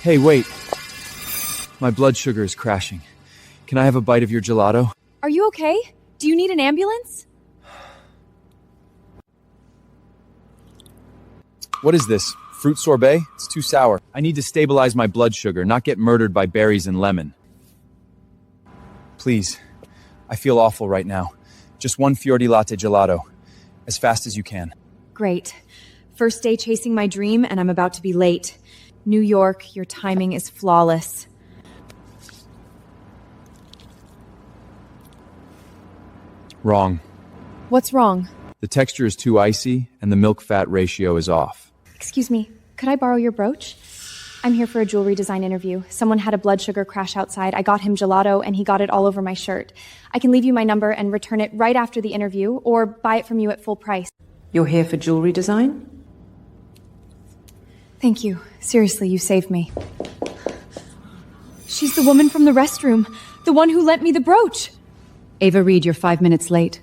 Hey, wait. My blood sugar is crashing. Can I have a bite of your gelato? Are you okay? Do you need an ambulance? What is this? Fruit sorbet? It's too sour. I need to stabilize my blood sugar, not get murdered by berries and lemon. Please. I feel awful right now. Just one Fiordi latte gelato. As fast as you can. Great. First day chasing my dream, and I'm about to be late. New York, your timing is flawless. Wrong. What's wrong? The texture is too icy, and the milk-fat ratio is off. Excuse me, could I borrow your brooch? I'm here for a jewelry design interview. Someone had a blood sugar crash outside. I got him gelato, and he got it all over my shirt. I can leave you my number and return it right after the interview, or buy it from you at full price. You're here for jewelry design? Thank you. Seriously, you saved me. She's the woman from the restroom. The one who lent me the brooch. Ava Reed, you're 5 minutes late.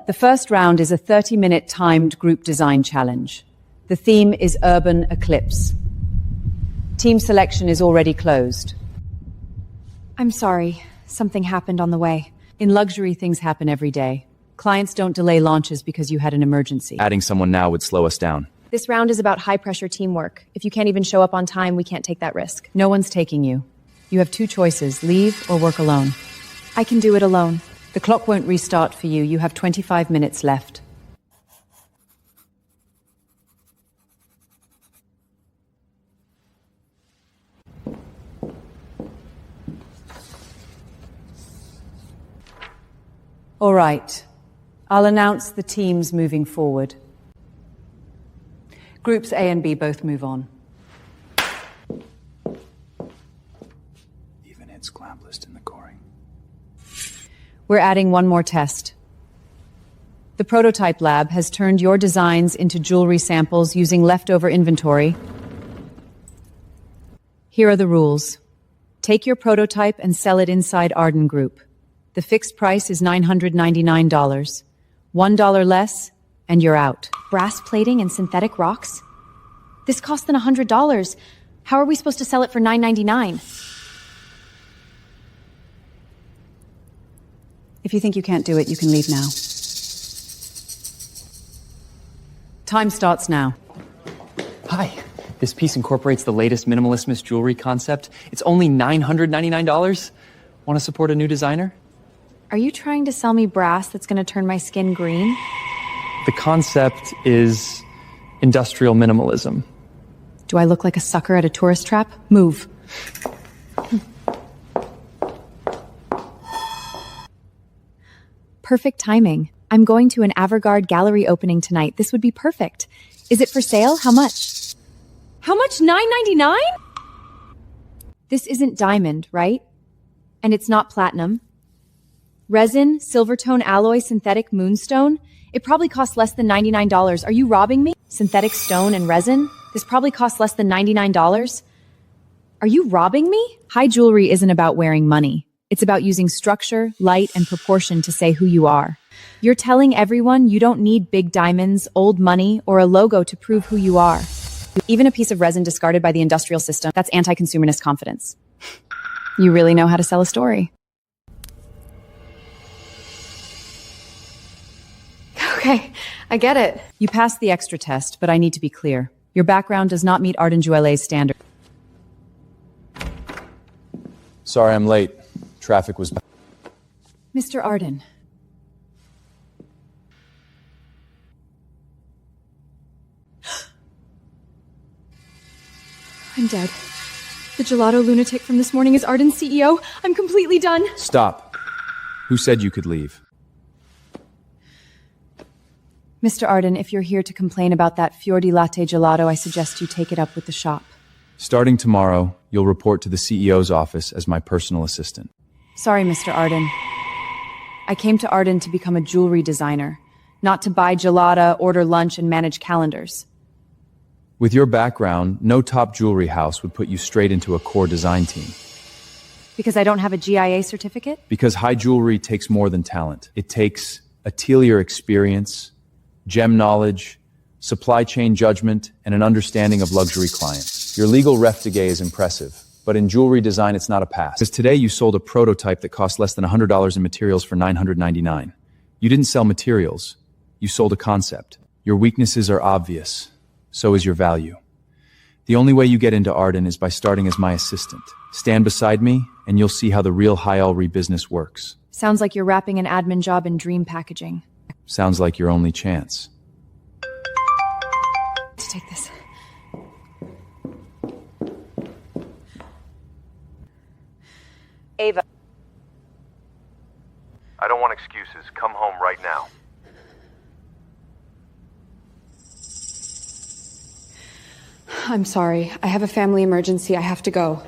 The first round is a 30-minute timed group design challenge. The theme is Urban Eclipse. Team selection is already closed. I'm sorry. Something happened on the way. In luxury, things happen every day. Clients don't delay launches because you had an emergency. Adding someone now would slow us down. This round is about high-pressure teamwork. If you can't even show up on time, we can't take that risk. No one's taking you. You have two choices, leave or work alone. I can do it alone. The clock won't restart for you. You have 25 minutes left. All right. I'll announce the teams moving forward. Groups A and B both move on. Even it's glam list in the coring. We're adding one more test. The prototype lab has turned your designs into jewelry samples using leftover inventory. Here are the rules. Take your prototype and sell it inside Arden Group. The fixed price is $999. $1 less, and you're out. Brass plating and synthetic rocks? This costs than $100. How are we supposed to sell it for $9.99? If you think you can't do it, you can leave now. Time starts now. Hi. This piece incorporates the latest minimalist jewelry concept. It's only $999. Want to support a new designer? Are you trying to sell me brass that's going to turn my skin green? The concept is industrial minimalism. Do I look like a sucker at a tourist trap? Move. Perfect timing. I'm going to an avant-garde gallery opening tonight. This would be perfect. Is it for sale? How much? How much? $9.99? This isn't diamond, right? And it's not platinum. Resin, silvertone alloy, synthetic moonstone? It probably costs less than $99. Are you robbing me? Synthetic stone and resin? This probably costs less than $99. Are you robbing me? High jewelry isn't about wearing money. It's about using structure, light, and proportion to say who you are. You're telling everyone you don't need big diamonds, old money, or a logo to prove who you are. Even a piece of resin discarded by the industrial system, that's anti-consumerist confidence. You really know how to sell a story. Okay, I get it. You passed the extra test, but I need to be clear. Your background does not meet Arden Joaillet's standard. Sorry I'm late. Traffic was... Mr. Arden. I'm dead. The gelato lunatic from this morning is Arden's CEO. I'm completely done. Stop. Who said you could leave? Mr. Arden, if you're here to complain about that Fiordi latte gelato, I suggest you take it up with the shop. Starting tomorrow, you'll report to the CEO's office as my personal assistant. Sorry, Mr. Arden. I came to Arden to become a jewelry designer, not to buy gelato, order lunch, and manage calendars. With your background, no top jewelry house would put you straight into a core design team. Because I don't have a GIA certificate? Because high jewelry takes more than talent. It takes atelier experience, gem knowledge, supply chain judgment, and an understanding of luxury clients. Your legal refugee is impressive, but in jewelry design, it's not a pass. Because today you sold a prototype that cost less than $100 in materials for $999. You didn't sell materials. You sold a concept. Your weaknesses are obvious. So is your value. The only way you get into Arden is by starting as my assistant. Stand beside me, and you'll see how the real high-alry business works. Sounds like you're wrapping an admin job in dream packaging. Sounds like your only chance. To take this. Ava. I don't want excuses. Come home right now. I'm sorry. I have a family emergency. I have to go.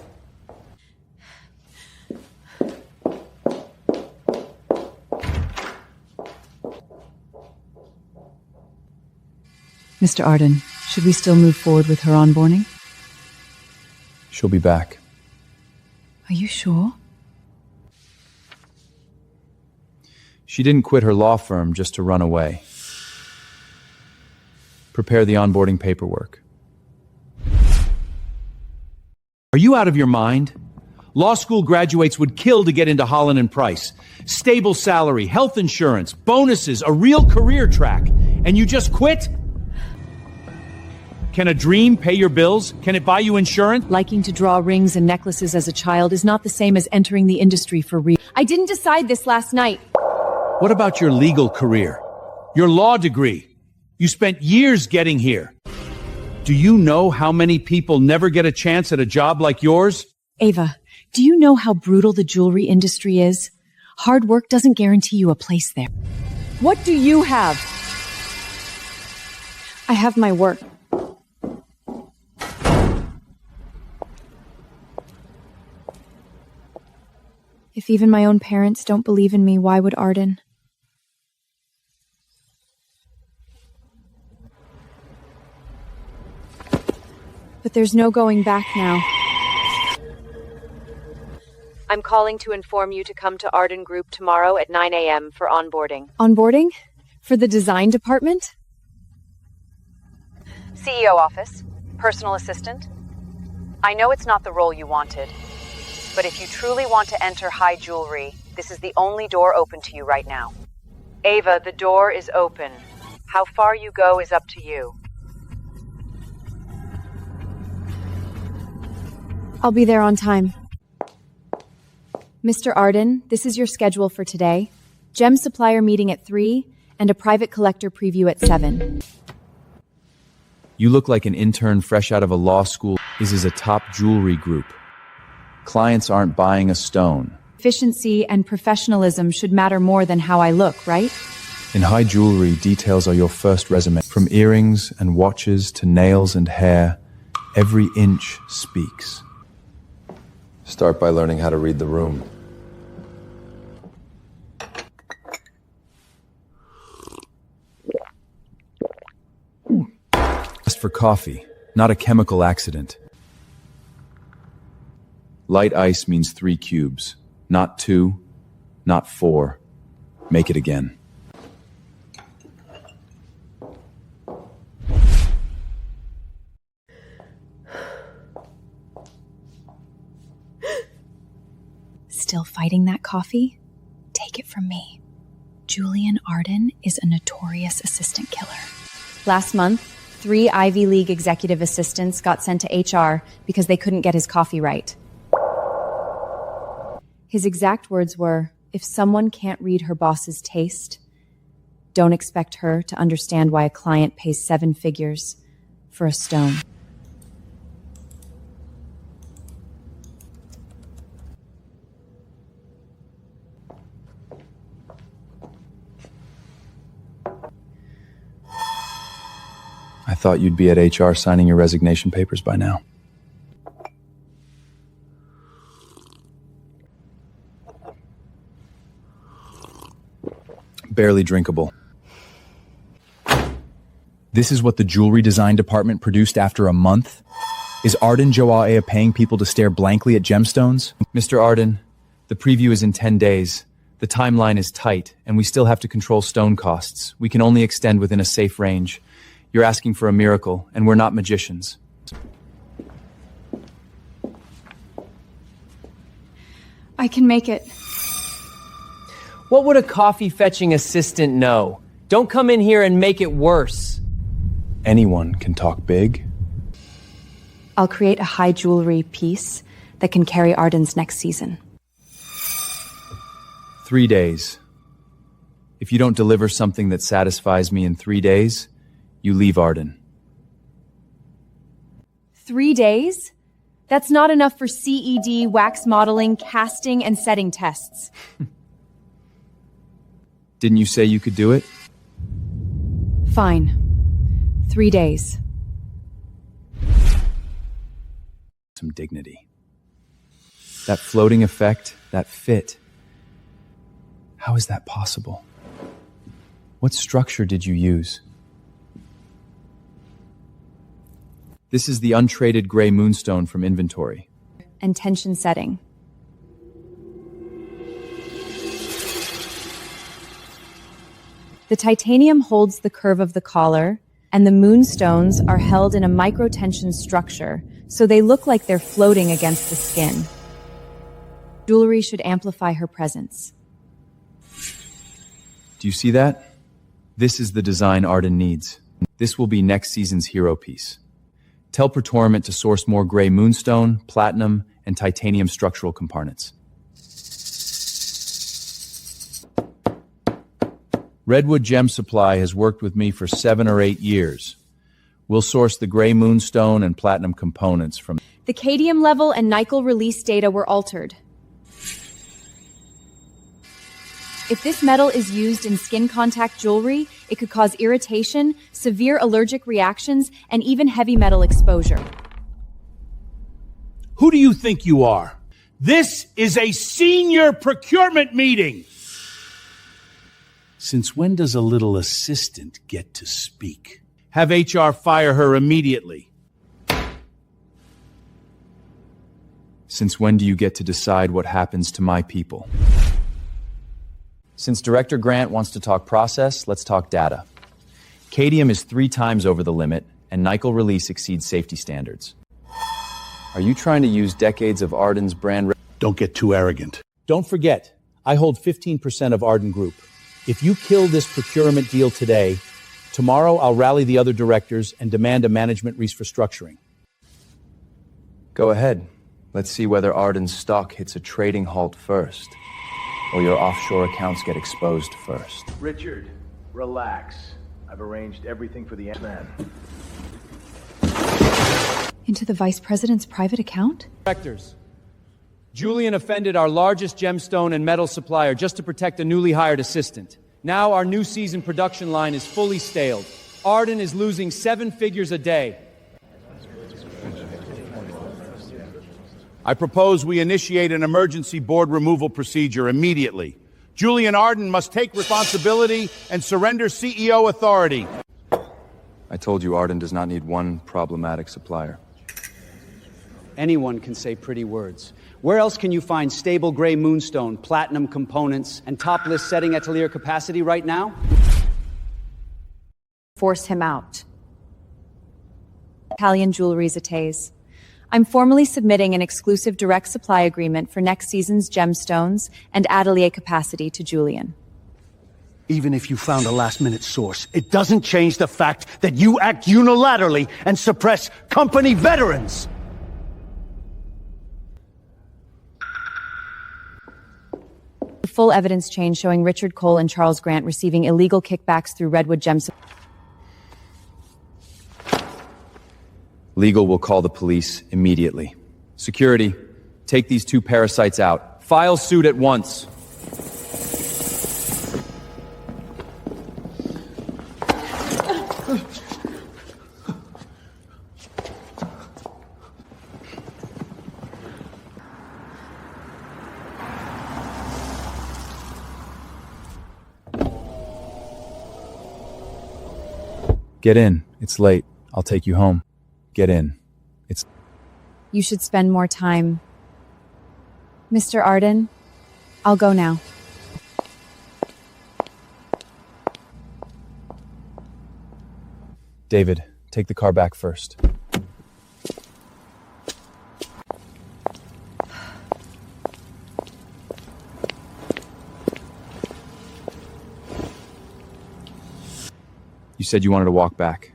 Mr. Arden, should we still move forward with her onboarding? She'll be back. Are you sure? She didn't quit her law firm just to run away. Prepare the onboarding paperwork. Are you out of your mind? Law school graduates would kill to get into Holland and Price. Stable salary, health insurance, bonuses, a real career track. And you just quit? Can a dream pay your bills? Can it buy you insurance? Liking to draw rings and necklaces as a child is not the same as entering the industry for real. I didn't decide this last night. What about your legal career? Your law degree? You spent years getting here. Do you know how many people never get a chance at a job like yours? Ava, do you know how brutal the jewelry industry is? Hard work doesn't guarantee you a place there. What do you have? I have my work. If even my own parents don't believe in me, why would Arden? But there's no going back now. I'm calling to inform you to come to Arden Group tomorrow at 9 a.m. for onboarding. Onboarding? For the design department? CEO office, personal assistant. I know it's not the role you wanted, but if you truly want to enter high jewelry, this is the only door open to you right now. Ava, the door is open. How far you go is up to you. I'll be there on time. Mr. Arden, this is your schedule for today. Gem supplier meeting at 3 and a private collector preview at 7. You look like an intern fresh out of a law school. This is a top jewelry group. Clients aren't buying a stone. Efficiency and professionalism should matter more than how I look, right? In high jewelry, details are your first resume. From earrings and watches to nails and hair, every inch speaks. Start by learning how to read the room. Just for coffee, not a chemical accident. Light ice means 3 cubes, not 2, not 4. Make it again. Still fighting that coffee? Take it from me. Julian Arden is a notorious assistant killer. Last month, 3 Ivy League executive assistants got sent to HR because they couldn't get his coffee right. His exact words were, if someone can't read her boss's taste, don't expect her to understand why a client pays 7 figures for a stone. I thought you'd be at HR signing your resignation papers by now. Barely drinkable. This is what the jewelry design department produced after a month? Is Arden Joaea paying people to stare blankly at gemstones? Mr. Arden, the preview is in 10 days. The timeline is tight, and we still have to control stone costs. We can only extend within a safe range. You're asking for a miracle, and we're not magicians. I can make it. What would a coffee-fetching assistant know? Don't come in here and make it worse. Anyone can talk big. I'll create a high jewelry piece that can carry Arden's next season. 3 days. If you don't deliver something that satisfies me in 3 days, you leave Arden. 3 days? That's not enough for CED, wax modeling, casting, and setting tests. Didn't you say you could do it? Fine. 3 days. Some dignity. That floating effect, that fit. How is that possible? What structure did you use? This is the untraded gray moonstone from inventory. And tension setting. The titanium holds the curve of the collar, and the moonstones are held in a microtension structure, so they look like they're floating against the skin. Jewelry should amplify her presence. Do you see that? This is the design Arden needs. This will be next season's hero piece. Tell Pertorment to source more gray moonstone, platinum, and titanium structural components. Redwood Gem Supply has worked with me for 7 or 8 years. We'll source the gray moonstone and platinum components from... The cadmium level and nickel release data were altered. If this metal is used in skin contact jewelry, it could cause irritation, severe allergic reactions, and even heavy metal exposure. Who do you think you are? This is a senior procurement meeting. Since when does a little assistant get to speak? Have HR fire her immediately. Since when do you get to decide what happens to my people? Since Director Grant wants to talk process, let's talk data. Cadmium is 3 times over the limit, and nickel release exceeds safety standards. Are you trying to use decades of Arden's brand... Don't get too arrogant. Don't forget, I hold 15% of Arden Group. If you kill this procurement deal today, tomorrow I'll rally the other directors and demand a management restructuring. Go ahead. Let's see whether Arden's stock hits a trading halt first, or your offshore accounts get exposed first. Richard, relax. I've arranged everything for the man. Into the Vice President's private account? Directors, Julian offended our largest gemstone and metal supplier just to protect a newly hired assistant. Now our new season production line is fully staled. Arden is losing 7 figures a day. I propose we initiate an emergency board removal procedure immediately. Julian Arden must take responsibility and surrender CEO authority. I told you Arden does not need one problematic supplier. Anyone can say pretty words. Where else can you find stable gray moonstone, platinum components, and top-list setting atelier capacity right now? Force him out. Italian Jewelry's Ates. I'm formally submitting an exclusive direct supply agreement for next season's gemstones and atelier capacity to Julian. Even if you found a last-minute source, it doesn't change the fact that you act unilaterally and suppress company veterans! Full evidence chain showing Richard Cole and Charles Grant receiving illegal kickbacks through Redwood Gem Supply. Legal will call the police immediately. Security, take these 2 parasites out. File suit at once. Get in. It's late. I'll take you home. Get in. You should spend more time. Mr. Arden, I'll go now. David, take the car back first. said you wanted to walk back.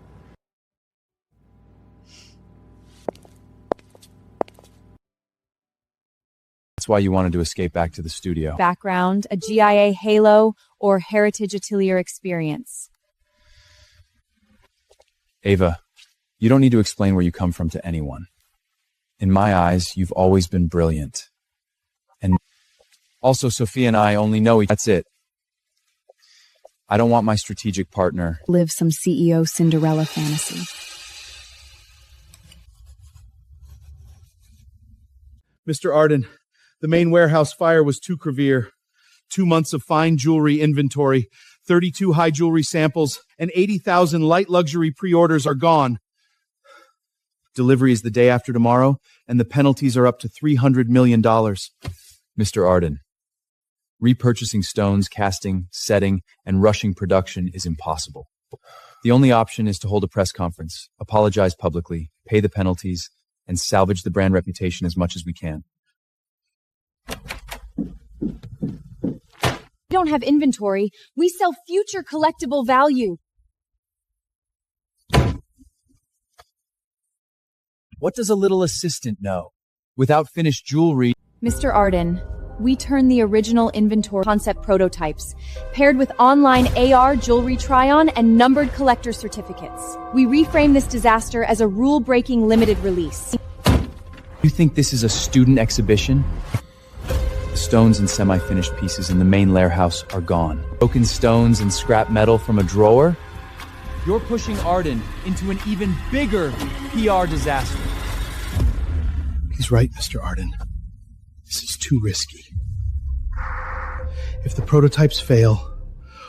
That's why you wanted to escape back to the studio. Background, a GIA Halo, or Heritage Atelier experience. Ava, you don't need to explain where you come from to anyone. In my eyes, you've always been brilliant. And also, Sophia and I only know each other. That's it. I don't want my strategic partner. Live some CEO Cinderella fantasy. Mr. Arden, the main warehouse fire was too severe. 2 months of fine jewelry inventory, 32 high jewelry samples, and 80,000 light luxury pre-orders are gone. Delivery is the day after tomorrow, and the penalties are up to $300 million. Mr. Arden, repurchasing stones, casting, setting, and rushing production is impossible. The only option is to hold a press conference, apologize publicly, pay the penalties, and salvage the brand reputation as much as we can. We don't have inventory. We sell future collectible value. What does a little assistant know? Without finished jewelry... Mr. Arden, we turn the original inventory concept prototypes, paired with online AR jewelry try-on and numbered collector certificates. We reframe this disaster as a rule-breaking limited release. You think this is a student exhibition? The stones and semi-finished pieces in the main lair house are gone. Broken stones and scrap metal from a drawer? You're pushing Arden into an even bigger PR disaster. He's right, Mr. Arden. This is too risky. If the prototypes fail,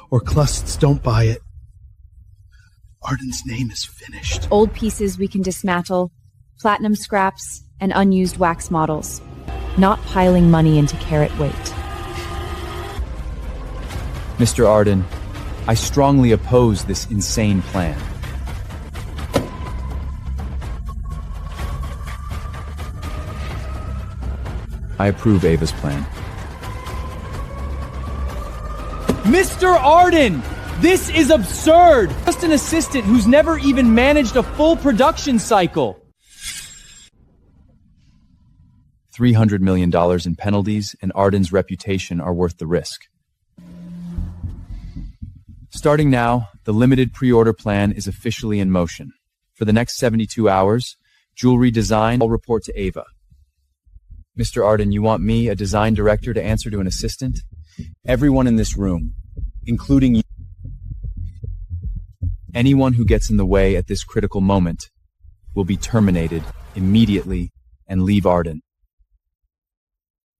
or clusts don't buy it, Arden's name is finished. Old pieces we can dismantle, platinum scraps, and unused wax models. Not piling money into carat weight. Mr. Arden, I strongly oppose this insane plan. I approve Ava's plan. Mr. Arden! This is absurd! Just an assistant who's never even managed a full production cycle. $300 million in penalties, and Arden's reputation are worth the risk. Starting now, the limited pre-order plan is officially in motion. For the next 72 hours, jewelry design will report to Ava. Mr. Arden, you want me, a design director, to answer to an assistant? Everyone in this room, including you, anyone who gets in the way at this critical moment, will be terminated immediately and leave Arden.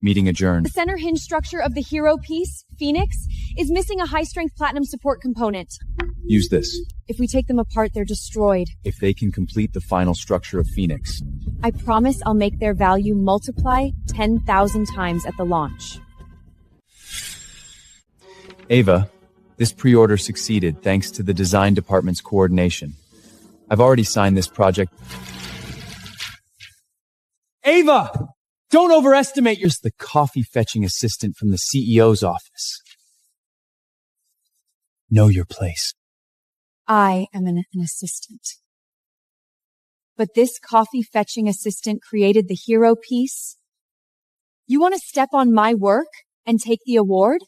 Meeting adjourned. The center hinge structure of the hero piece, Phoenix, is missing a high-strength platinum support component. Use this. If we take them apart, they're destroyed. If they can complete the final structure of Phoenix. I promise I'll make their value multiply 10,000 times at the launch. Ava, this pre-order succeeded thanks to the design department's coordination. I've already signed this project. Ava! Don't overestimate your... The coffee-fetching assistant from the CEO's office. Know your place. I am an assistant. But this coffee-fetching assistant created the hero piece? You want to step on my work and take the award?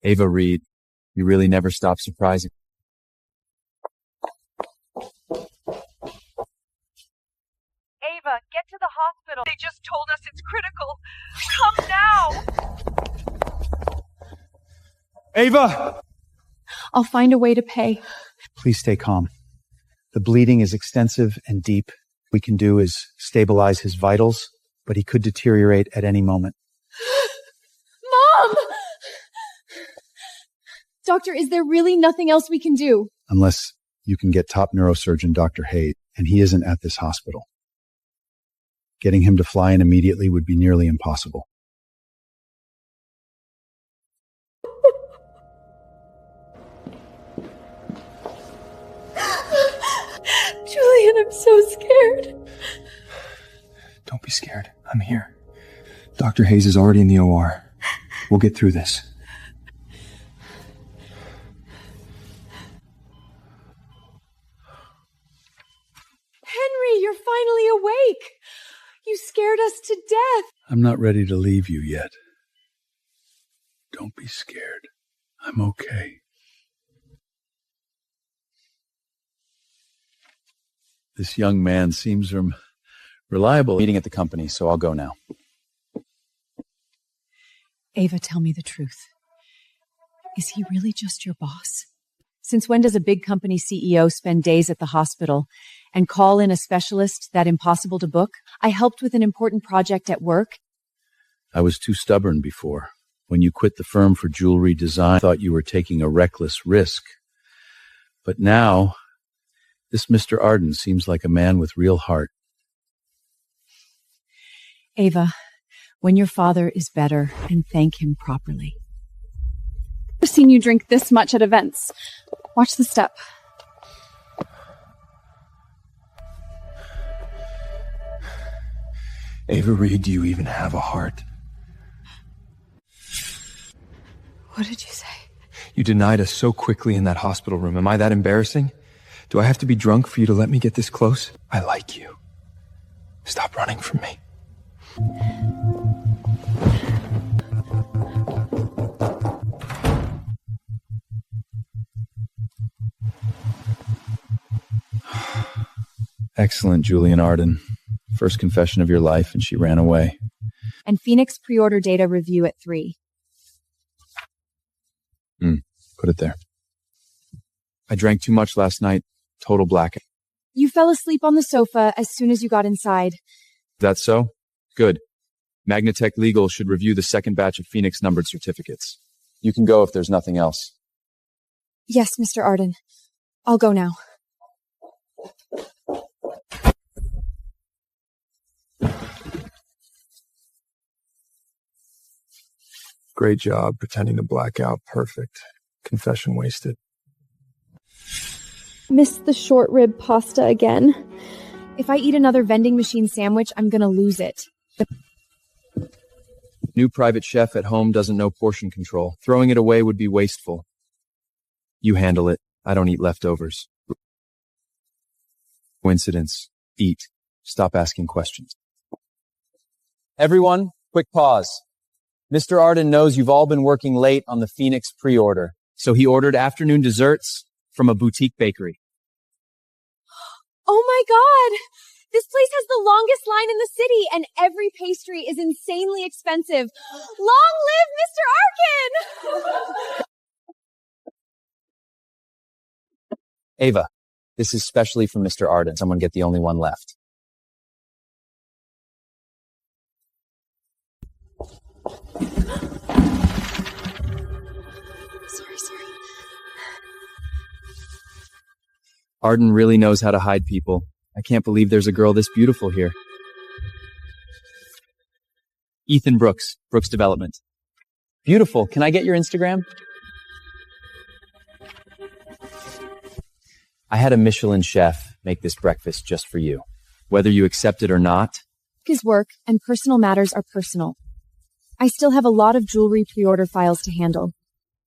Ava Reed, you really never stop surprising. Ava, get to the hospital. They just told us it's critical. Come now! Ava! I'll find a way to pay. Please stay calm. The bleeding is extensive and deep. What we can do is stabilize his vitals, but he could deteriorate at any moment. Mom! Doctor, is there really nothing else we can do? Unless you can get top neurosurgeon Dr. Hayes, and he isn't at this hospital. Getting him to fly in immediately would be nearly impossible. Julian, I'm so scared. Don't be scared. I'm here. Dr. Hayes is already in the OR. We'll get through this. Henry, you're finally awake. You scared us to death. I'm not ready to leave you yet. Don't be scared. I'm okay. This young man seems reliable. Meeting at the company, so I'll go now. Ava, tell me the truth. Is he really just your boss? Since when does a big company CEO spend days at the hospital and call in a specialist that impossible to book? I helped with an important project at work. I was too stubborn before. When you quit the firm for jewelry design, I thought you were taking a reckless risk. But now, this Mr. Arden seems like a man with real heart. Ava, when your father is better, and thank him properly. I've seen you drink this much at events. Watch the step. Ava Reed, do you even have a heart? What did you say? You denied us so quickly in that hospital room. Am I that embarrassing? Do I have to be drunk for you to let me get this close? I like you. Stop running from me. Excellent, Julian Arden. First confession of your life, and she ran away. And Phoenix pre-order data review at 3. Put it there. I drank too much last night. Total blackout. You fell asleep on the sofa as soon as you got inside. That so? Good. Magnatech Legal should review the second batch of Phoenix numbered certificates. You can go if there's nothing else. Yes, Mr. Arden. I'll go now. Great job pretending to black out. Perfect. Confession wasted. Missed the short rib pasta again. If I eat another vending machine sandwich, I'm gonna lose it. New private chef at home doesn't know portion control. Throwing it away would be wasteful. You handle it. I don't eat leftovers. Coincidence. Eat. Stop asking questions. Everyone, quick pause. Mr. Arden knows you've all been working late on the Phoenix pre-order, so he ordered afternoon desserts from a boutique bakery. Oh my god! This place has the longest line in the city, and every pastry is insanely expensive. Long live Mr. Arkin! Ava, this is specially from Mr. Arden. Someone get the only one left. Sorry. Arden really knows how to hide people. I can't believe there's a girl this beautiful here. Ethan Brooks, Brooks Development. Beautiful. Can I get your Instagram? I had a Michelin chef make this breakfast just for you. Whether you accept it or not. His work and personal matters are personal. I still have a lot of jewelry pre-order files to handle.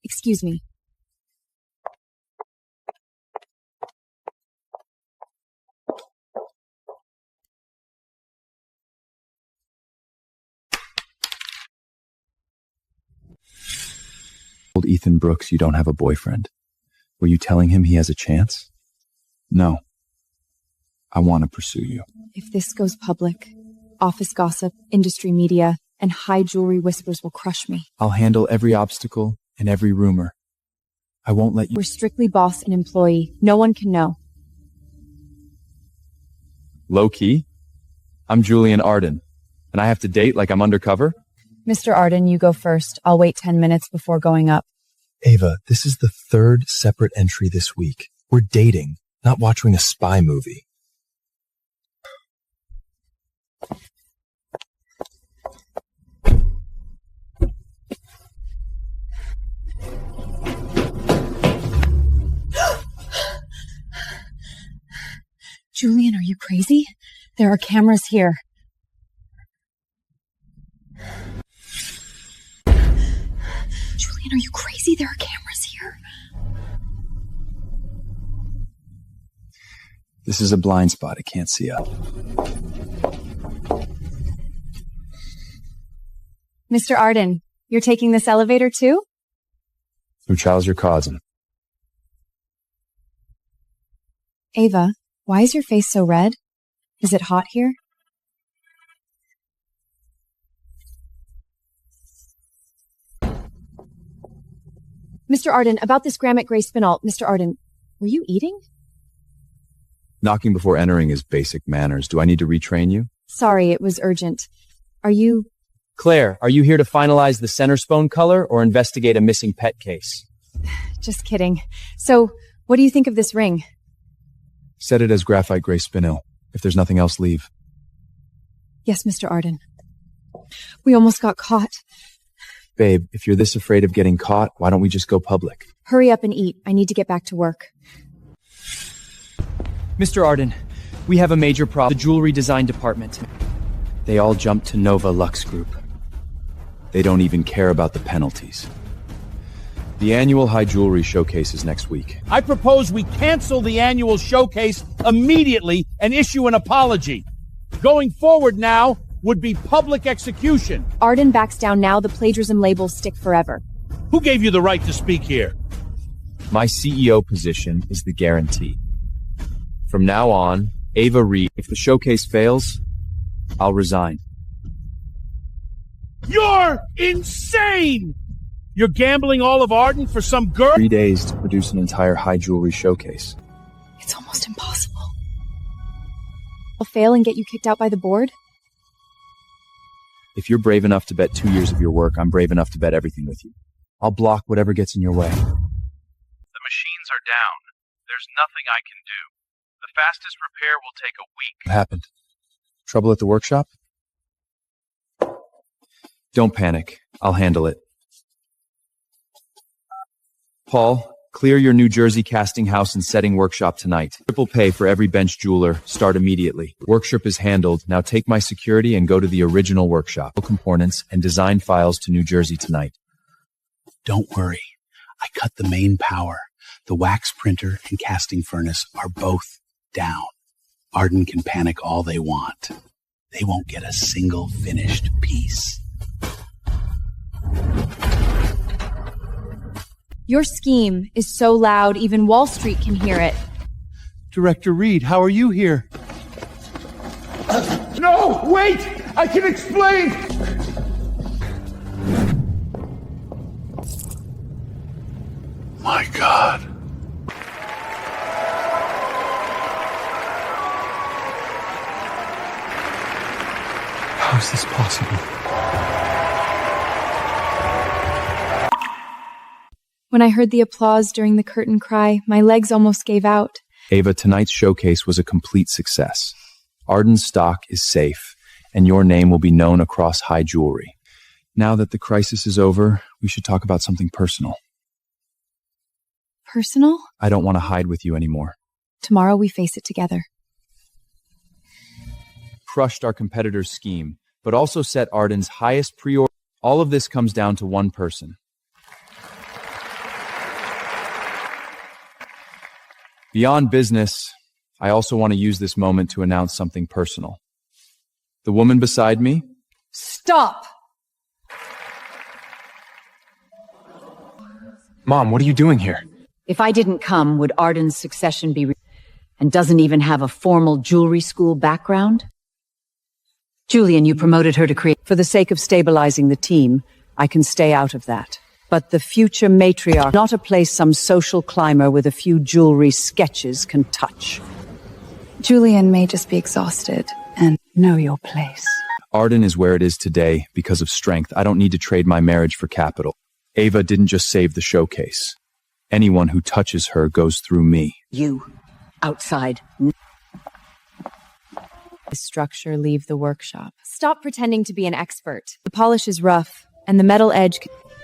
Excuse me. Told Ethan Brooks you don't have a boyfriend. Were you telling him he has a chance? No. I want to pursue you. If this goes public, office gossip, industry media, and high jewelry whispers will crush me. I'll handle every obstacle and every rumor. I won't let you— We're strictly boss and employee. No one can know. Low key? I'm Julian Arden, and I have to date like I'm undercover? Mr. Arden, you go first. I'll wait 10 minutes before going up. Ava, this is the third separate entry this week. We're dating, not watching a spy movie. Julian, are you crazy? There are cameras here. Julian, are you crazy? There are cameras here. This is a blind spot. It can't see up. Mr. Arden, you're taking this elevator too? Who Charles your cousin? Ava, why is your face so red? Is it hot here? Mr. Arden, about this gram at Gray Spinalt. Mr. Arden, were you eating? Knocking before entering is basic manners. Do I need to retrain you? Sorry, it was urgent. Are you... Claire, are you here to finalize the center spone color or investigate a missing pet case? Just kidding. So, what do you think of this ring? Set it as graphite gray spinel. If there's nothing else, leave. Yes, Mr. Arden. We almost got caught. Babe, if you're this afraid of getting caught, why don't we just go public? Hurry up and eat. I need to get back to work. Mr. Arden, we have a major problem. The jewelry design department. They all jumped to Nova Lux Group. They don't even care about the penalties. The annual high jewelry showcase is next week. I propose we cancel the annual showcase immediately and issue an apology. Going forward now would be public execution. Arden backs down now. The plagiarism labels stick forever. Who gave you the right to speak here? My CEO position is the guarantee. From now on, Ava Reed, if the showcase fails, I'll resign. You're insane! You're gambling all of Arden for some girl? 3 days to produce an entire high jewelry showcase. It's almost impossible. I'll fail and get you kicked out by the board? If you're brave enough to bet 2 years of your work, I'm brave enough to bet everything with you. I'll block whatever gets in your way. The machines are down. There's nothing I can do. The fastest repair will take a week. What happened? Trouble at the workshop? Don't panic. I'll handle it. Paul, clear your New Jersey casting house and setting workshop tonight. Triple pay for every bench jeweler. Start immediately. Workshop is handled. Now take my security and go to the original workshop. Components and design files to New Jersey tonight. Don't worry. I cut the main power. The wax printer and casting furnace are both down. Arden can panic all they want. They won't get a single finished piece. Your scheme is so loud, even Wall Street can hear it. Director Reed, how are you here? No, wait! I can explain! My God. How is this possible? When I heard the applause during the curtain cry, my legs almost gave out. Ava, tonight's showcase was a complete success. Arden's stock is safe, and your name will be known across high jewelry. Now that the crisis is over, we should talk about something personal. Personal? I don't want to hide with you anymore. Tomorrow we face it together. Crushed our competitor's scheme, but also set Arden's highest priority. All of this comes down to one person. Beyond business, I also want to use this moment to announce something personal. The woman beside me... Stop! Mom, what are you doing here? If I didn't come, would Arden's succession be... and doesn't even have a formal jewelry school background? Julian, you promoted her to create... For the sake of stabilizing the team, I can stay out of that. But the future matriarch, not a place some social climber with a few jewelry sketches can touch. Julian may just be exhausted and know your place. Arden is where it is today because of strength. I don't need to trade my marriage for capital. Ava didn't just save the showcase. Anyone who touches her goes through me. You, outside. The structure, leave the workshop. Stop pretending to be an expert. The polish is rough, and the metal edge...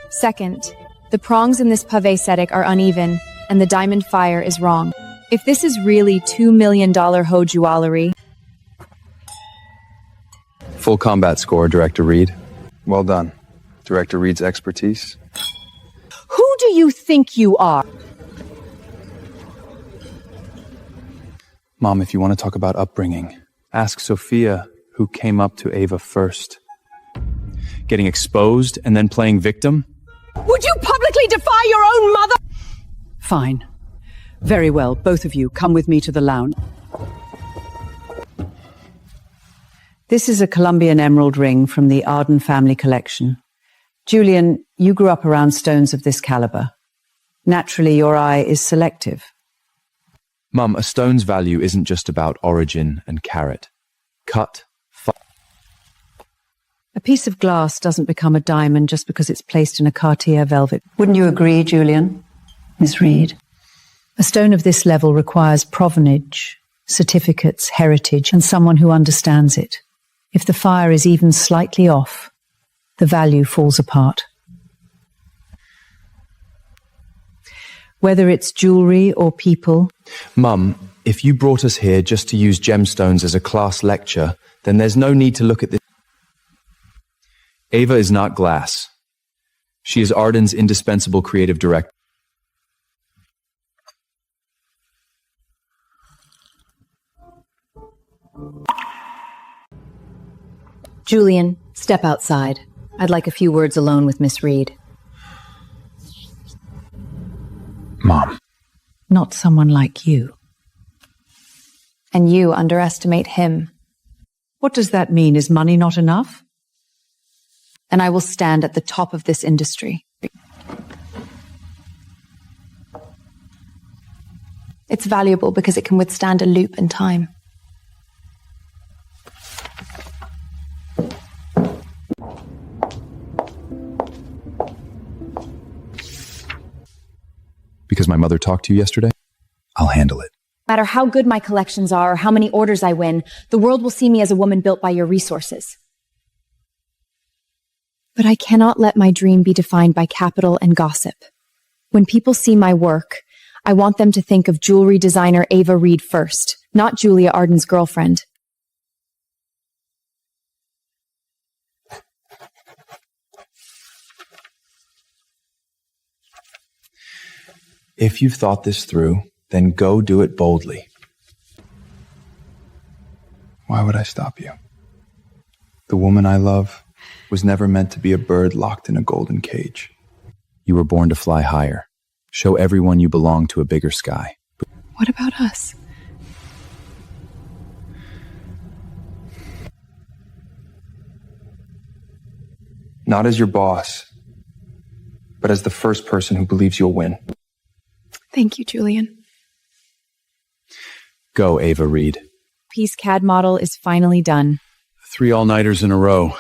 Second, the prongs in this pave setting are uneven, and the diamond fire is wrong. If this is really $2 million ho jewelry... Full combat score, Director Reed. Well done. Director Reed's expertise. Who do you think you are? Mom, if you want to talk about upbringing, ask Sophia, who came up to Ava first. Getting exposed and then playing victim? Would you publicly defy your own mother? Fine. Very well, both of you, come with me to the lounge. This is a Colombian emerald ring from the Arden family collection. Julian, you grew up around stones of this caliber. Naturally, your eye is selective. Mum, a stone's value isn't just about origin and carat. Cut. A piece of glass doesn't become a diamond just because it's placed in a Cartier velvet. Wouldn't you agree, Julian? Miss Reed? A stone of this level requires provenance, certificates, heritage, and someone who understands it. If the fire is even slightly off, the value falls apart. Whether it's jewelry or people. Mum, if you brought us here just to use gemstones as a class lecture, then there's no need to look at this. Ava is not glass. She is Arden's indispensable creative director. Julian, step outside. I'd like a few words alone with Miss Reed. Mom. Not someone like you. And you underestimate him. What does that mean? Is money not enough? And I will stand at the top of this industry. It's valuable because it can withstand a loop in time. Because my mother talked to you yesterday? I'll handle it. No matter how good my collections are or how many orders I win, the world will see me as a woman built by your resources. But I cannot let my dream be defined by capital and gossip. When people see my work, I want them to think of jewelry designer Ava Reed first, not Julia Arden's girlfriend. If you've thought this through, then go do it boldly. Why would I stop you? The woman I love was never meant to be a bird locked in a golden cage. You were born to fly higher. Show everyone you belong to a bigger sky. What about us? Not as your boss, but as the first person who believes you'll win. Thank you, Julian. Go, Ava Reed. Piece CAD model is finally done. 3 all-nighters in a row.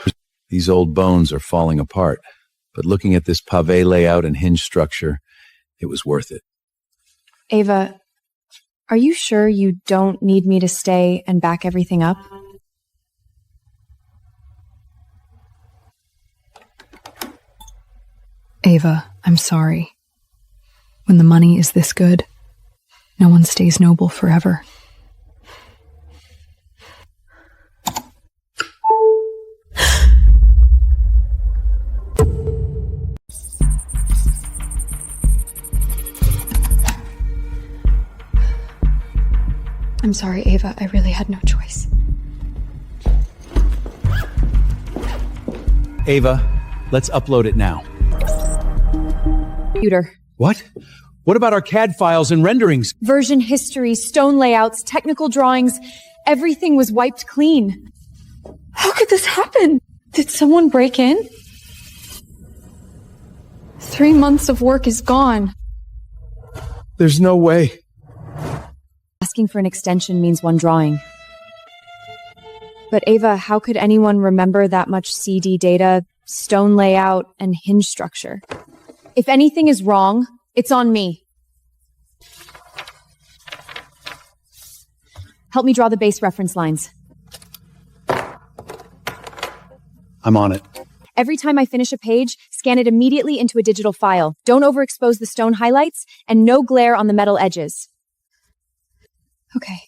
These old bones are falling apart. But looking at this pavé layout and hinge structure, it was worth it. Ava, are you sure you don't need me to stay and back everything up? Ava, I'm sorry. When the money is this good, no one stays noble forever. I'm sorry, Ava. I really had no choice. Ava, let's upload it now. Computer. What? What about our CAD files and renderings? Version history, stone layouts, technical drawings. Everything was wiped clean. How could this happen? Did someone break in? 3 months of work is gone. There's no way. Asking for an extension means one drawing. But Ava, how could anyone remember that much CD data, stone layout, and hinge structure? If anything is wrong, it's on me. Help me draw the base reference lines. I'm on it. Every time I finish a page, scan it immediately into a digital file. Don't overexpose the stone highlights, and no glare on the metal edges. Okay.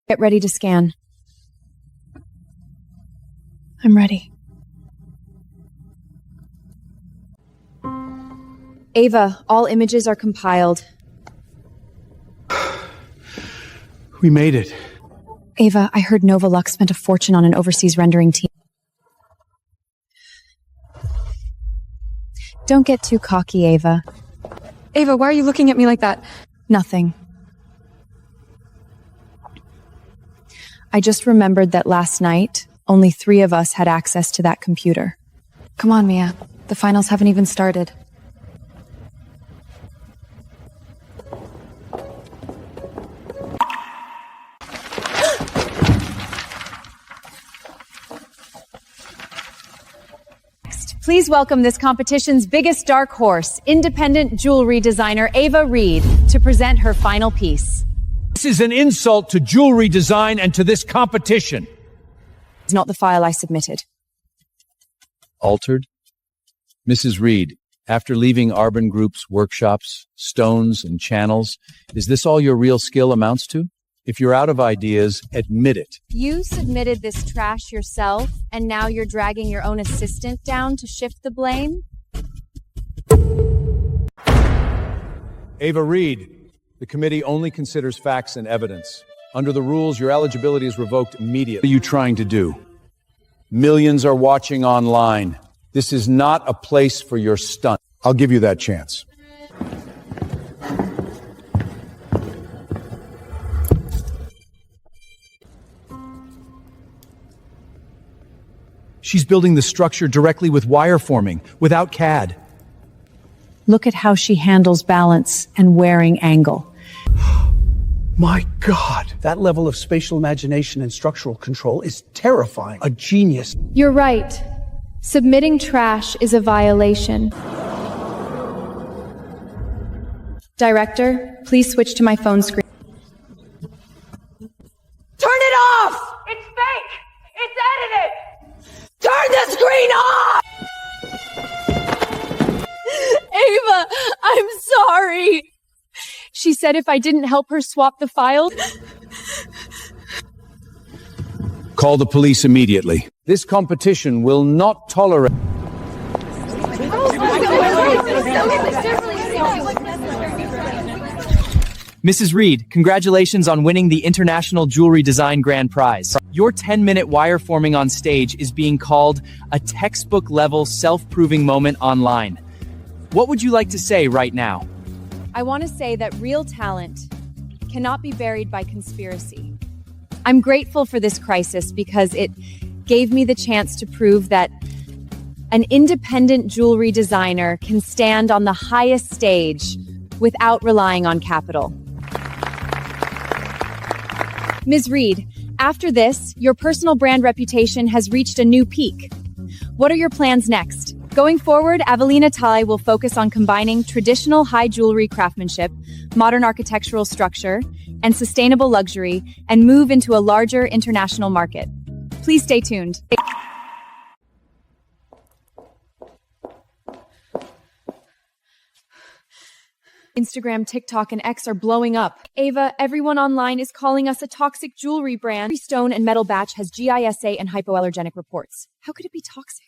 Get ready to scan. I'm ready. Ava, all images are compiled. We made it. Ava, I heard Novolux spent a fortune on an overseas rendering team. Don't get too cocky, Ava. Ava, why are you looking at me like that? Nothing. I just remembered that last night, only 3 of us had access to that computer. Come on, Mia. The finals haven't even started. Please welcome this competition's biggest dark horse, independent jewelry designer Ava Reed, to present her final piece. This is an insult to jewelry design and to this competition. It's not the file I submitted. Altered? Mrs. Reed, after leaving Arbon Group's workshops, stones, and channels, is this all your real skill amounts to? If you're out of ideas, admit it. You submitted this trash yourself, and now you're dragging your own assistant down to shift the blame? Ava Reed, the committee only considers facts and evidence. Under the rules, your eligibility is revoked immediately. What are you trying to do? Millions are watching online. This is not a place for your stunt. I'll give you that chance. She's building the structure directly with wireforming, without CAD. Look at how she handles balance and wearing angle. My God, that level of spatial imagination and structural control is terrifying. A genius. You're right. Submitting trash is a violation. Director, please switch to my phone screen. Turn it off! It's fake! It's edited! Turn the screen off! Ava, I'm sorry. She said if I didn't help her swap the files... Call the police immediately. This competition will not tolerate... Mrs. Reed, congratulations on winning the International Jewelry Design Grand Prize. Your 10-minute wireforming on stage is being called a textbook-level self-proving moment online. What would you like to say right now? I want to say that real talent cannot be buried by conspiracy. I'm grateful for this crisis because it gave me the chance to prove that an independent jewelry designer can stand on the highest stage without relying on capital. Ms. Reed, after this, your personal brand reputation has reached a new peak. What are your plans next? Going forward, Avelina Tai will focus on combining traditional high jewelry craftsmanship, modern architectural structure, and sustainable luxury, and move into a larger international market. Please stay tuned. Instagram, TikTok, and X are blowing up. Ava, everyone online is calling us a toxic jewelry brand. Every stone and metal batch has GISA and hypoallergenic reports. How could it be toxic?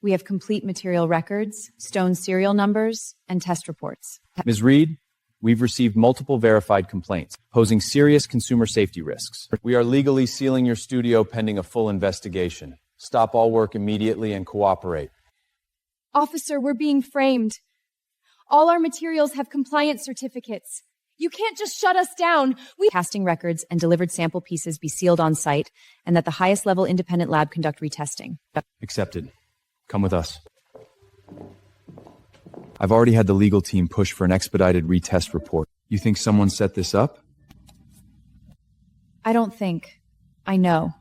We have complete material records, stone serial numbers, and test reports. Ms. Reed, we've received multiple verified complaints, posing serious consumer safety risks. We are legally sealing your studio pending a full investigation. Stop all work immediately and cooperate. Officer, we're being framed. All our materials have compliance certificates. You can't just shut us down. Casting records and delivered sample pieces be sealed on site, and that the highest level independent lab conduct retesting. Accepted. Come with us. I've already had the legal team push for an expedited retest report. You think someone set this up? I don't think. I know.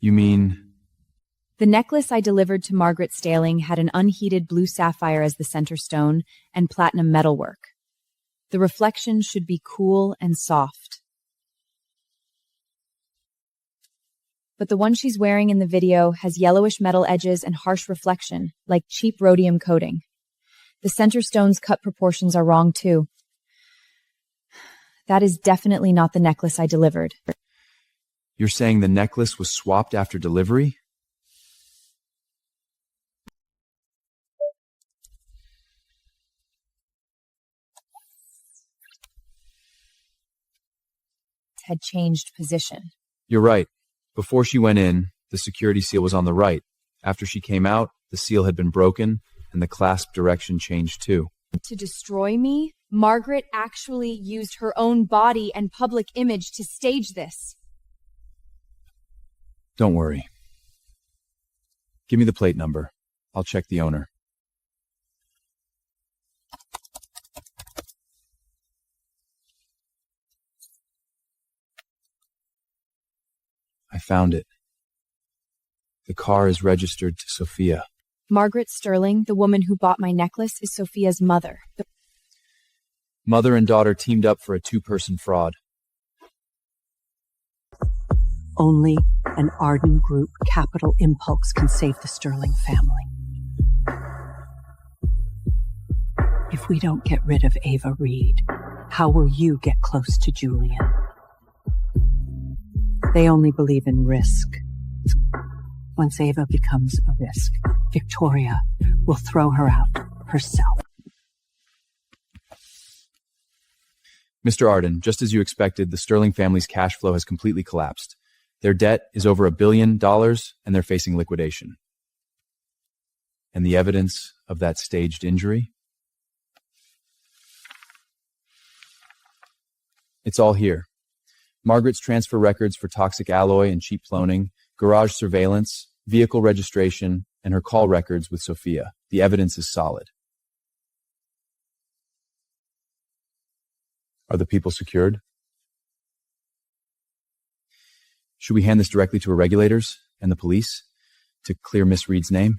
You mean... The necklace I delivered to Margaret Staling had an unheated blue sapphire as the center stone and platinum metalwork. The reflection should be cool and soft. But the one she's wearing in the video has yellowish metal edges and harsh reflection, like cheap rhodium coating. The center stone's cut proportions are wrong too. That is definitely not the necklace I delivered. You're saying the necklace was swapped after delivery? Had changed position. You're right. Before she went in, the security seal was on the right. After she came out, the seal had been broken, and the clasp direction changed too. To destroy me, Margaret actually used her own body and public image to stage this. Don't worry. Give me the plate number. I'll check the owner. I found it. The car is registered to Sophia. Margaret Sterling, the woman who bought my necklace, is Sophia's mother. Mother and daughter teamed up for a two-person fraud. Only an Arden Group capital impulse can save the Sterling family. If we don't get rid of Ava Reed, how will you get close to Julian? They only believe in risk. Once Ava becomes a risk, Victoria will throw her out herself. Mr. Arden, just as you expected, the Sterling family's cash flow has completely collapsed. Their debt is over $1 billion, and they're facing liquidation. And the evidence of that staged injury? It's all here. Margaret's transfer records for toxic alloy and cheap cloning, garage surveillance, vehicle registration, and her call records with Sophia. The evidence is solid. Are the people secured? Should we hand this directly to our regulators and the police to clear Miss Reed's name?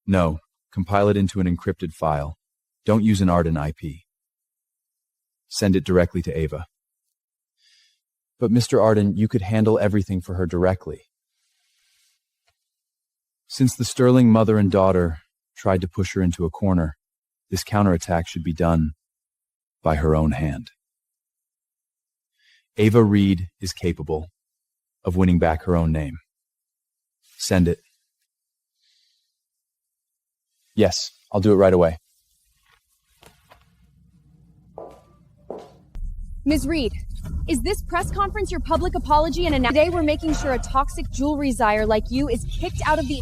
No. Compile it into an encrypted file. Don't use an Arden IP. Send it directly to Ava. But Mr. Arden, you could handle everything for her directly. Since the Sterling mother and daughter tried to push her into a corner, this counterattack should be done by her own hand. Ava Reed is capable of winning back her own name. Send it. Yes, I'll do it right away. Ms. Reed, is this press conference your public apology and announcement? Today we're making sure a toxic jewelry czar like you is kicked out of the...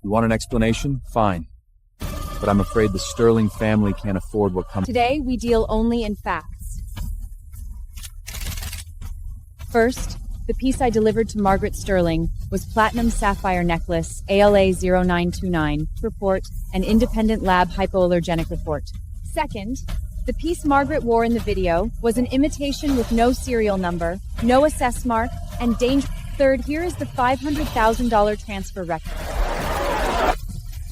You want an explanation? Fine. But I'm afraid the Sterling family can't afford what comes... Today we deal only in facts. First, the piece I delivered to Margaret Sterling was platinum sapphire necklace, ALA 0929, report, an independent lab hypoallergenic report. Second, the piece Margaret wore in the video was an imitation with no serial number, no assess mark, and danger. Third, here is the $500,000 transfer record.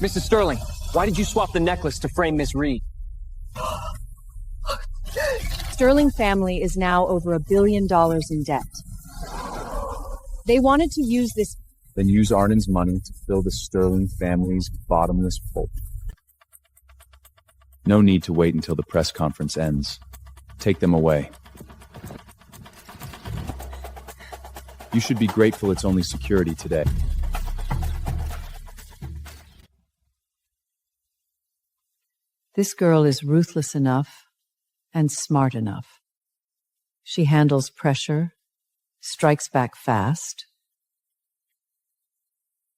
Mrs. Sterling, why did you swap the necklace to frame Miss Reed? Sterling family is now over $1 billion in debt. They wanted to use this... Then use Arden's money to fill the Sterling family's bottomless hole. No need to wait until the press conference ends. Take them away. You should be grateful it's only security today. This girl is ruthless enough and smart enough. She handles pressure, strikes back fast.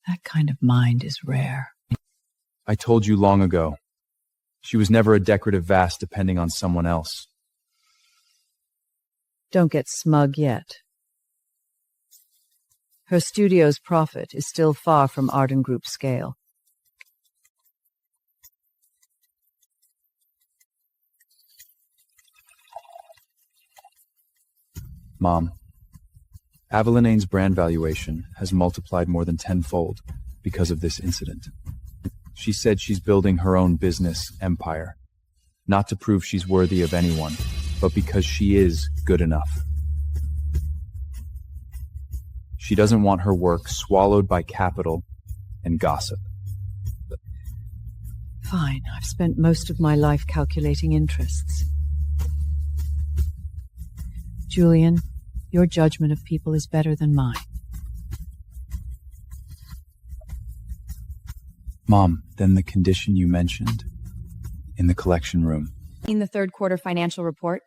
That kind of mind is rare. I told you long ago. She was never a decorative vase depending on someone else. Don't get smug yet. Her studio's profit is still far from Arden Group scale. Mom, Avalanane's brand valuation has multiplied more than tenfold because of this incident. She said she's building her own business empire, not to prove she's worthy of anyone, but because she is good enough. She doesn't want her work swallowed by capital and gossip. Fine, I've spent most of my life calculating interests. Julian, your judgment of people is better than mine. Mom, then the condition you mentioned in the collection room. In the third quarter financial report,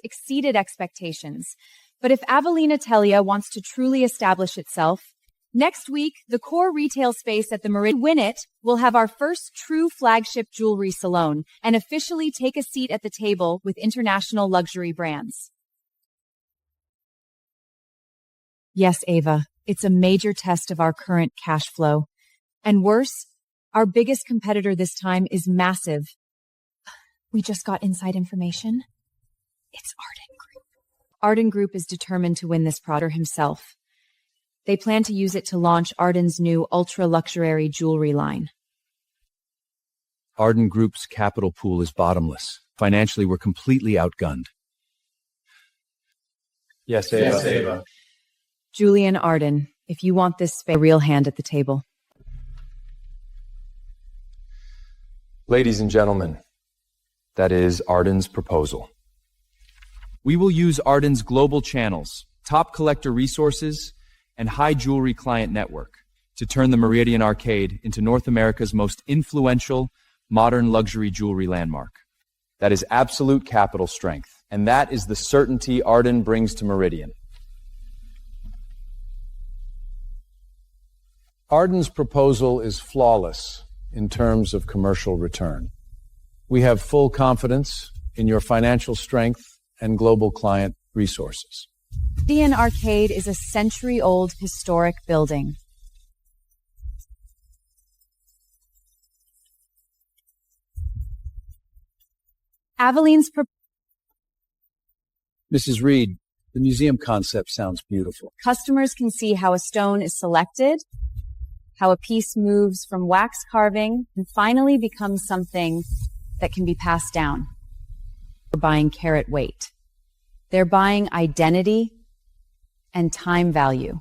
exceeded expectations. But if Avelina Telia wants to truly establish itself, next week, the core retail space at the Meridian Win It will have our first true flagship jewelry salon and officially take a seat at the table with international luxury brands. Yes, Ava, it's a major test of our current cash flow. And worse, our biggest competitor this time is massive. We just got inside information. It's Arden Group. Arden Group is determined to win this product himself. They plan to use it to launch Arden's new ultra-luxury jewelry line. Arden Group's capital pool is bottomless. Financially, we're completely outgunned. Yes, Ava. Yes, Ava. Julian Arden, if you want this space, a real hand at the table. Ladies and gentlemen, that is Arden's proposal. We will use Arden's global channels, top collector resources, and high jewelry client network to turn the Meridian Arcade into North America's most influential, modern luxury jewelry landmark. That is absolute capital strength, and that is the certainty Arden brings to Meridian. Arden's proposal is flawless in terms of commercial return. We have full confidence in your financial strength and global client resources. Meridian Arcade is a century-old historic building. Aveline's Mrs. Reed, the museum concept sounds beautiful. Customers can see how a stone is selected, how a piece moves from wax carving, and finally becomes something that can be passed down. They're buying carat weight. They're buying identity and time value.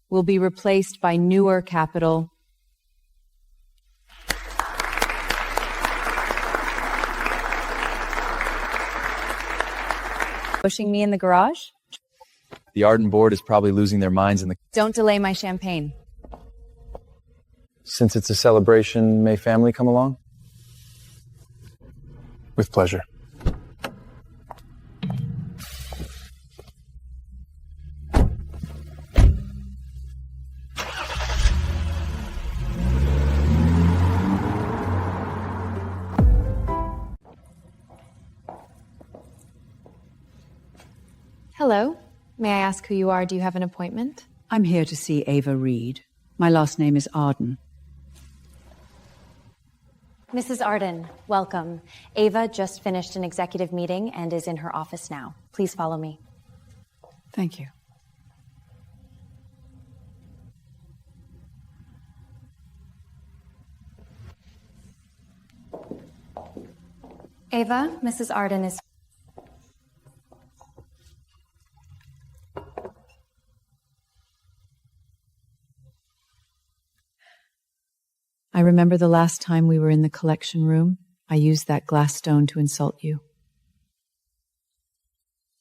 Will be replaced by newer capital. Pushing me in the garage? The Arden board is probably losing their minds in the... Don't delay my champagne. Since it's a celebration, may family come along? With pleasure. Hello. May I ask who you are? Do you have an appointment? I'm here to see Ava Reed. My last name is Arden. Mrs. Arden, welcome. Ava just finished an executive meeting and is in her office now. Please follow me. Thank you. Ava, Mrs. Arden is... I remember the last time we were in the collection room, I used that glass stone to insult you.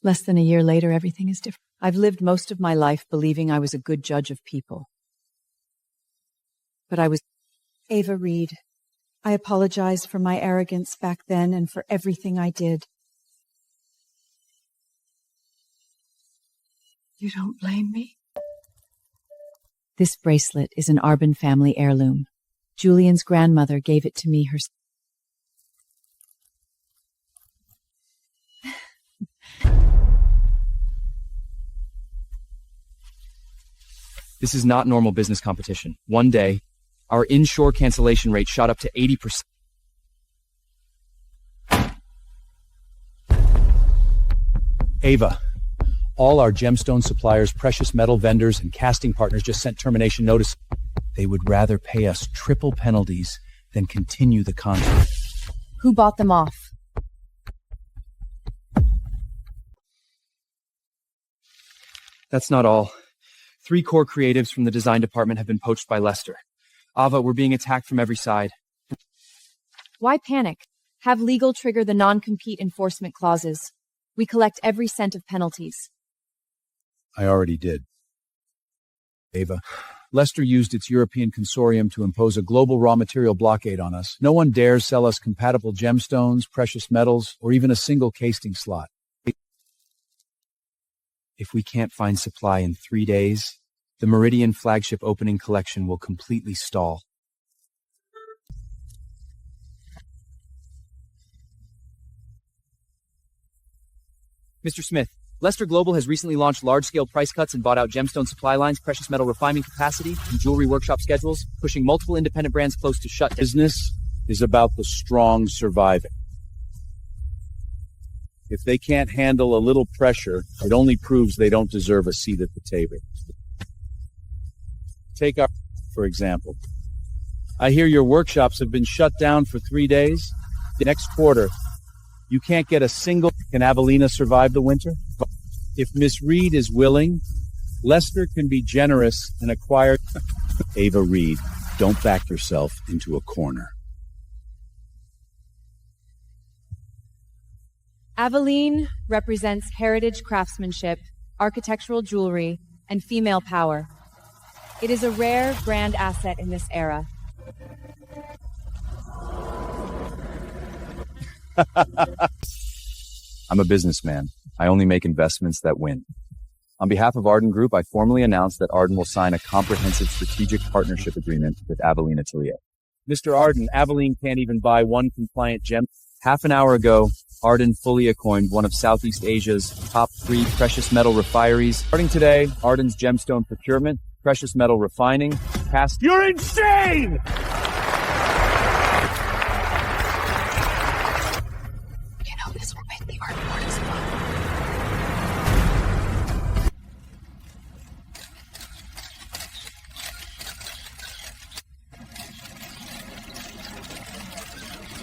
Less than a year later, everything is different. I've lived most of my life believing I was a good judge of people. But I was... Ava Reed, I apologize for my arrogance back then and for everything I did. You don't blame me? This bracelet is an Arden family heirloom. Julian's grandmother gave it to me herself. This is not normal business competition. One day, our inshore cancellation rate shot up to 80%. Ava, all our gemstone suppliers, precious metal vendors, and casting partners just sent termination notice. They would rather pay us triple penalties than continue the contract. Who bought them off? That's not all. 3 core creatives from the design department have been poached by Lester. Ava, we're being attacked from every side. Why panic? Have legal trigger the non-compete enforcement clauses. We collect every cent of penalties. I already did. Ava, Lester used its European consortium to impose a global raw material blockade on us. No one dares sell us compatible gemstones, precious metals, or even a single casting slot. If we can't find supply in 3 days, the Meridian flagship opening collection will completely stall. Mr. Smith, Lester Global has recently launched large-scale price cuts and bought out gemstone supply lines, precious metal refining capacity, and jewelry workshop schedules, pushing multiple independent brands close to shut down. Business is about the strong surviving. If they can't handle a little pressure, it only proves they don't deserve a seat at the table. Take our, for example. I hear your workshops have been shut down for 3 days. Next quarter, you can't get a single. Can Avelina survive the winter? If Miss Reed is willing, Lester can be generous and acquire. Ava Reed, don't back yourself into a corner. Aveline represents heritage craftsmanship, architectural jewelry, and female power. It is a rare, grand asset in this era. I'm a businessman. I only make investments that win. On behalf of Arden Group, I formally announce that Arden will sign a comprehensive strategic partnership agreement with Aveline Atelier. Mr. Arden, Aveline can't even buy one compliant gem. Half an hour ago, Arden fully coined one of Southeast Asia's top 3 precious metal refineries. Starting today, Arden's gemstone procurement, precious metal refining, cast. You're insane! You know this will make the art more fun.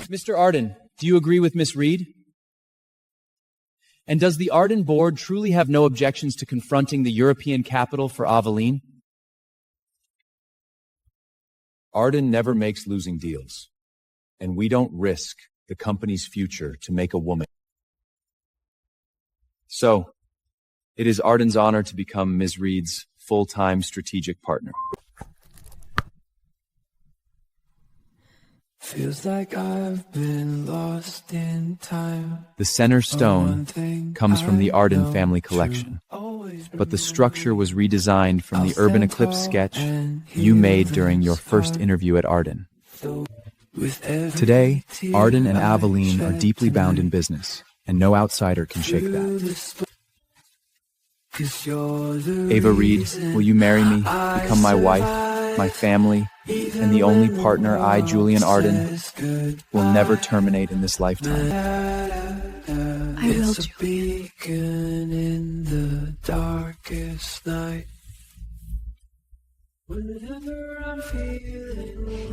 Mr. Arden, do you agree with Miss Reed? And does the Arden board truly have no objections to confronting the European capital for Aveline? Arden never makes losing deals, and we don't risk the company's future to make a woman. So, it is Arden's honor to become Ms. Reed's full-time strategic partner. Feels like I've been lost in time. The center stone comes from the Arden family collection, but the structure was redesigned from the Urban Eclipse sketch you made during your first interview at Arden. Today, Arden and Aveline are deeply bound in business, and no outsider can shake that. Ava Reed, will you marry me, become my wife, my family, and the only partner I, Julian Arden, will never terminate in this lifetime? I will, It's a beacon in the darkest night. Whenever I'm feeling